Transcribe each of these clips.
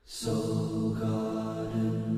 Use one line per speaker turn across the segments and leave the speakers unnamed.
Soul Garden.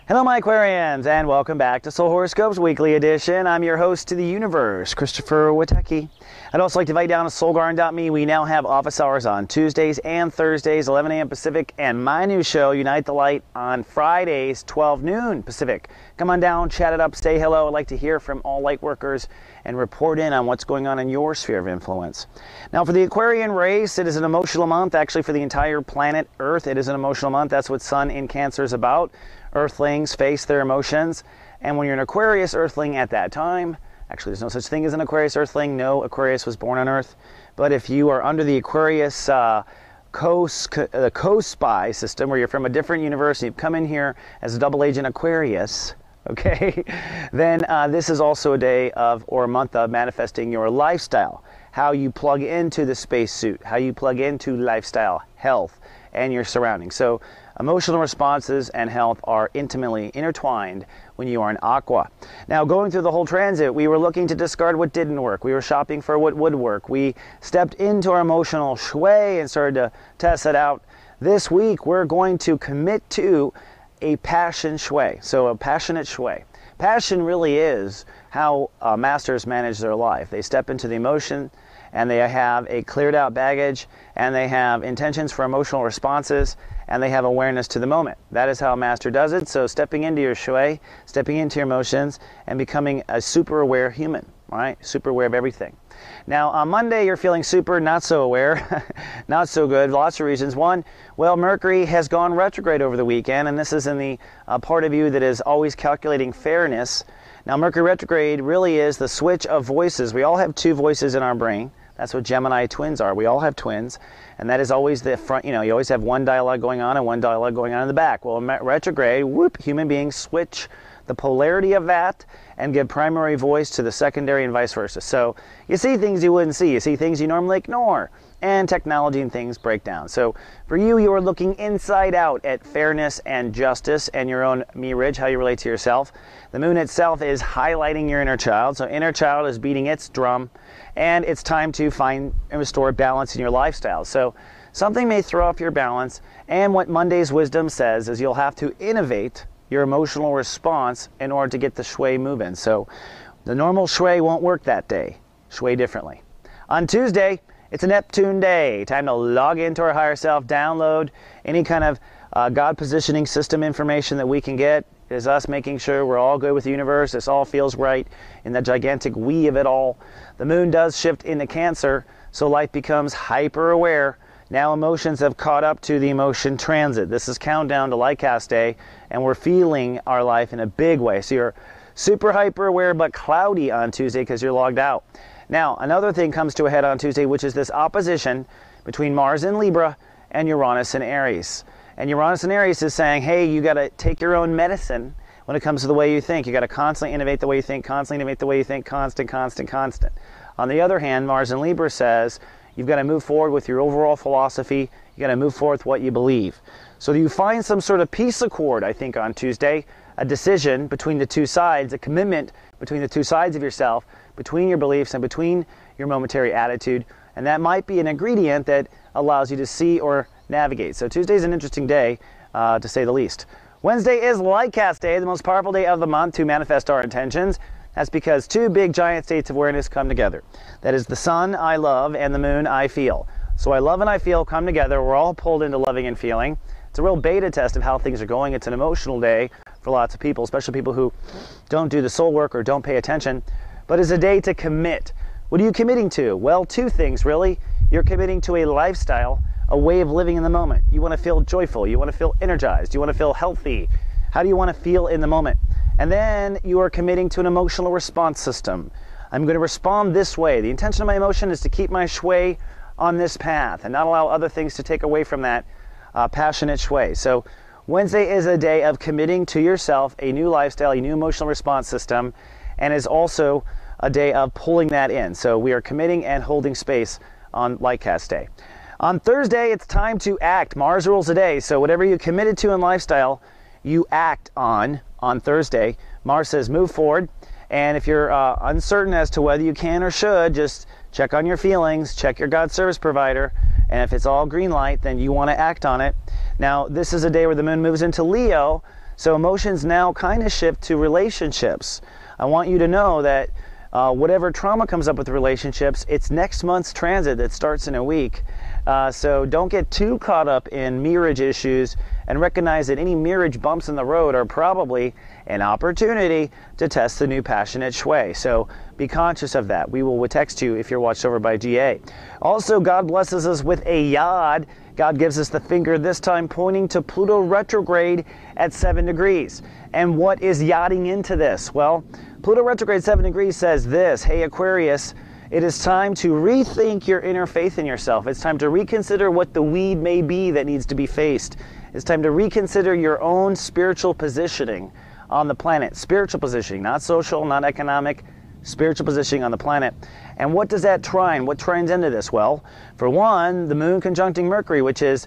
Hello my Aquarians, and welcome back to Soul Horoscopes Weekly Edition. I'm your host to the universe, Christopher Witecki. I'd also like to invite you down to soulgarden.me. We now have office hours on Tuesdays and Thursdays, 11 a.m. Pacific, and my new show, Unite the Light, on Fridays, 12 noon Pacific. Come on down, chat it up, say hello. I'd like to hear from all light workers and report in on what's going on in your sphere of influence. Now for the Aquarian race, it is an emotional month. Actually for the entire planet Earth, it is an emotional month. That's what Sun in Cancer is about. Earthlings face their emotions, and when you're an Aquarius Earthling at that time, actually there's no such thing as an Aquarius Earthling, no Aquarius was born on Earth, but if you are under the Aquarius co-spy system, where you're from a different universe and you've come in here as a double agent Aquarius, okay, then this is also a day of, or a month of, manifesting your lifestyle, how you plug into the spacesuit, how you plug into lifestyle, health, and your surroundings. So emotional responses and health are intimately intertwined when you are an Aqua. Now, going through the whole transit, we were looking to discard what didn't work. We were shopping for what would work. We stepped into our emotional shui and started to test it out. This week, we're going to commit to a passion shui, so a passionate shui. Passion really is how masters manage their life. They step into the emotion, and they have a cleared out baggage, and they have intentions for emotional responses, and they have awareness to the moment. That is how a master does it. So stepping into your shui, stepping into your emotions, and becoming a super aware human, right? Super aware of everything. Now on Monday, you're feeling super not so aware, not so good, lots of reasons. One, well, Mercury has gone retrograde over the weekend, and this is in the part of you that is always calculating fairness. Now Mercury retrograde really is the switch of voices. We all have two voices in our brain. That's what Gemini twins are. We all have twins, and that is always the front. You know, you always have one dialogue going on and one dialogue going on in the back. Well, in retrograde, whoop, human beings switch the polarity of that and give primary voice to the secondary and vice versa. So you see things you wouldn't see. You see things you normally ignore, and technology and things break down. So for you, you are looking inside out at fairness and justice and your own mirage, how you relate to yourself. The moon itself is highlighting your inner child. So inner child is beating its drum, and it's time to find and restore balance in your lifestyle. So something may throw off your balance, and what Monday's wisdom says is you'll have to innovate your emotional response in order to get the shui moving. So the normal shui won't work that day. Shui differently. On Tuesday, it's a Neptune day. Time to log into our higher self, download any kind of God positioning system information that we can get. It is us making sure we're all good with the universe. This all feels right in the gigantic we of it all. The moon does shift into Cancer, so life becomes hyper aware. Now emotions have caught up to the emotion transit. This is countdown to light cast day, and we're feeling our life in a big way. So you're super hyper aware but cloudy on Tuesday because you're logged out. Now another thing comes to a head on Tuesday, which is this opposition between Mars in Libra and Uranus in Aries. And Uranus in Aries is saying, hey, you got to take your own medicine when it comes to the way you think. You got to constantly innovate the way you think, constantly innovate the way you think, constant, constant, constant. On the other hand, Mars in Libra says, you've got to move forward with your overall philosophy. You got to move forward with what you believe. So you find some sort of peace accord, I think, on Tuesday, a decision between the two sides, a commitment between the two sides of yourself, between your beliefs and between your momentary attitude. And that might be an ingredient that allows you to see or navigate. So Tuesday's an interesting day, to say the least. Wednesday is Light Cast Day, the most powerful day of the month to manifest our intentions. That's because two big giant states of awareness come together. That is the sun, I love, and the moon, I feel. So I love and I feel come together. We're all pulled into loving and feeling. It's a real beta test of how things are going. It's an emotional day for lots of people, especially people who don't do the soul work or don't pay attention. But it's a day to commit. What are you committing to? Well, two things really. You're committing to a lifestyle, a way of living in the moment. You want to feel joyful. You want to feel energized. You want to feel healthy. How do you want to feel in the moment? And then you are committing to an emotional response system. I'm going to respond this way. The intention of my emotion is to keep my shui on this path and not allow other things to take away from that passionate shui. So Wednesday is a day of committing to yourself a new lifestyle, a new emotional response system, and is also a day of pulling that in. So we are committing and holding space on Lightcast Day. On Thursday, it's time to act. Mars rules the day. So whatever you committed to in lifestyle, you act on Thursday. Mars says move forward. And if you're uncertain as to whether you can or should, just check on your feelings, check your God service provider, and if it's all green light, then you want to act on it. Now, this is a day where the moon moves into Leo, so emotions now kind of shift to relationships. I want you to know that whatever trauma comes up with relationships, it's next month's transit that starts in a week. So don't get too caught up in marriage issues, and recognize that any marriage bumps in the road are probably an opportunity to test the new passionate shui. So be conscious of that. We will text you if you're watched over by GA. Also, God blesses us with a yod. God gives us the finger, this time pointing to Pluto retrograde at 7 degrees. And what is yodding into this? Well, Pluto retrograde 7 degrees says this: hey, Aquarius, it is time to rethink your inner faith in yourself. It's time to reconsider what the weed may be that needs to be faced. It's time to reconsider your own spiritual positioning on the planet. Spiritual positioning, not social, not economic, spiritual positioning on the planet. And what does that trine? What trines into this? Well, for one, the moon conjuncting Mercury, which is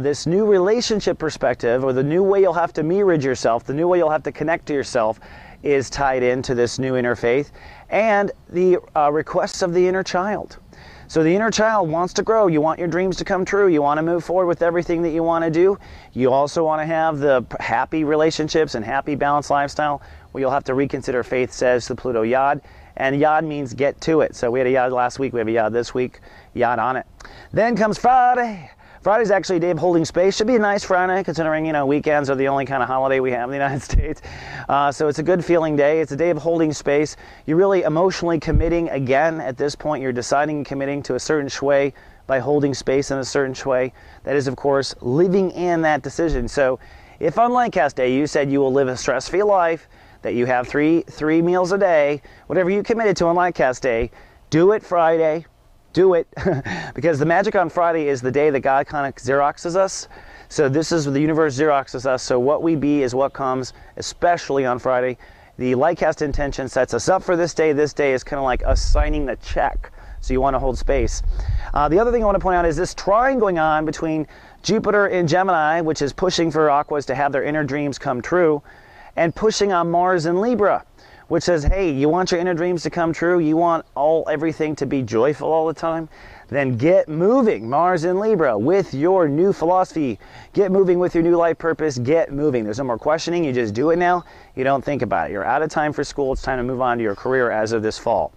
this new relationship perspective, or the new way you'll have to mirage yourself, the new way you'll have to connect to yourself, is tied into this new inner faith, and the requests of the inner child. So the inner child wants to grow. You want your dreams to come true. You want to move forward with everything that you want to do. You also want to have the happy relationships and happy balanced lifestyle. Well, you'll have to reconsider faith, says the Pluto yod. And yod means get to it. So we had a yod last week. We have a yod this week. Yod on it. Then comes Friday. Friday's actually a day of holding space. Should be a nice Friday, considering, weekends are the only kind of holiday we have in the United States. So it's a good feeling day. It's a day of holding space. You're really emotionally committing again at this point. You're deciding and committing to a certain shui by holding space in a certain shui. That is, of course, living in that decision. So if on Lightcast Day you said you will live a stress-free life, that you have three meals a day, whatever you committed to on Lightcast Day, do it Friday. Do it, because the magic on Friday is the day that God kind of Xeroxes us. So this is the universe Xeroxes us. So what we be is what comes, especially on Friday. The Lightcast intention sets us up for this day. This day is kind of like us signing the check. So you want to hold space. The other thing I want to point out is this trine going on between Jupiter in Gemini, which is pushing for Aquas to have their inner dreams come true, and pushing on Mars in Libra, which says, hey, you want your inner dreams to come true? You want everything to be joyful all the time? Then get moving, Mars in Libra, with your new philosophy. Get moving with your new life purpose. Get moving. There's no more questioning. You just do it now. You don't think about it. You're out of time for school. It's time to move on to your career as of this fall.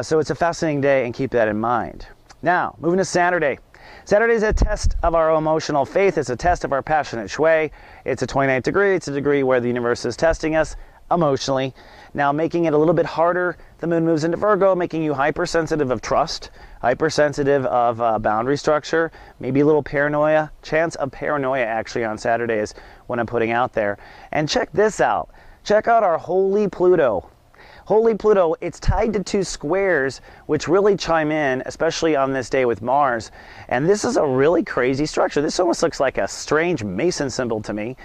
So it's a fascinating day, and keep that in mind. Now, moving to Saturday. Saturday is a test of our emotional faith. It's a test of our passionate shui. It's a 29th degree. It's a degree where the universe is testing us emotionally. Now, making it a little bit harder, the moon moves into Virgo, making you hypersensitive of trust, hypersensitive of boundary structure, maybe a little paranoia. Chance of paranoia actually on Saturday is what I'm putting out there. And check this out. Check out our holy Pluto. Holy Pluto, it's tied to two squares, which really chime in, especially on this day with Mars. And this is a really crazy structure. This almost looks like a strange Mason symbol to me,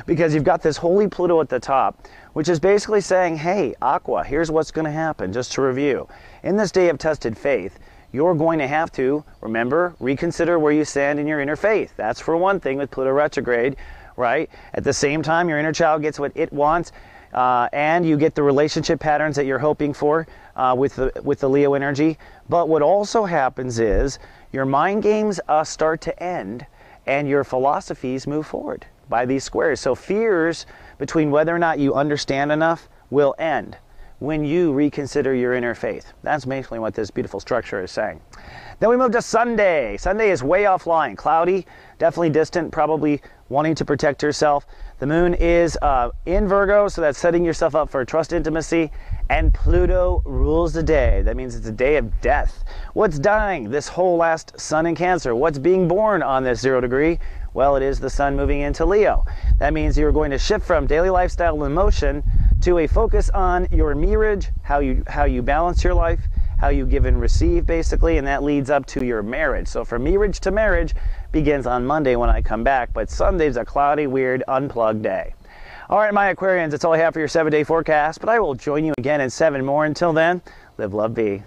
because you've got this holy Pluto at the top, which is basically saying, hey, Aqua, here's what's going to happen. Just to review, in this day of tested faith, you're going to have to, remember, reconsider where you stand in your inner faith. That's for one thing with Pluto retrograde, right? At the same time, your inner child gets what it wants. And you get the relationship patterns that you're hoping for with the Leo energy. But what also happens is your mind games start to end, and your philosophies move forward by these squares. So fears between whether or not you understand enough will end when you reconsider your inner faith. That's basically what this beautiful structure is saying. Then we move to Sunday. Sunday is way offline, cloudy, definitely distant, probably wanting to protect yourself. The moon is in Virgo, so that's setting yourself up for trust intimacy. And Pluto rules the day. That means it's a day of death. What's dying? This whole last sun in Cancer. What's being born on this 0 degree? Well, it is the sun moving into Leo. That means you're going to shift from daily lifestyle and emotion to a focus on your mirage, how you balance your life, how you give and receive, basically, and that leads up to your marriage. So from mirage to marriage begins on Monday when I come back, but Sunday's a cloudy, weird, unplugged day. All right, my Aquarians, that's all I have for your 7-day forecast, but I will join you again in 7 more. Until then, live, love, be.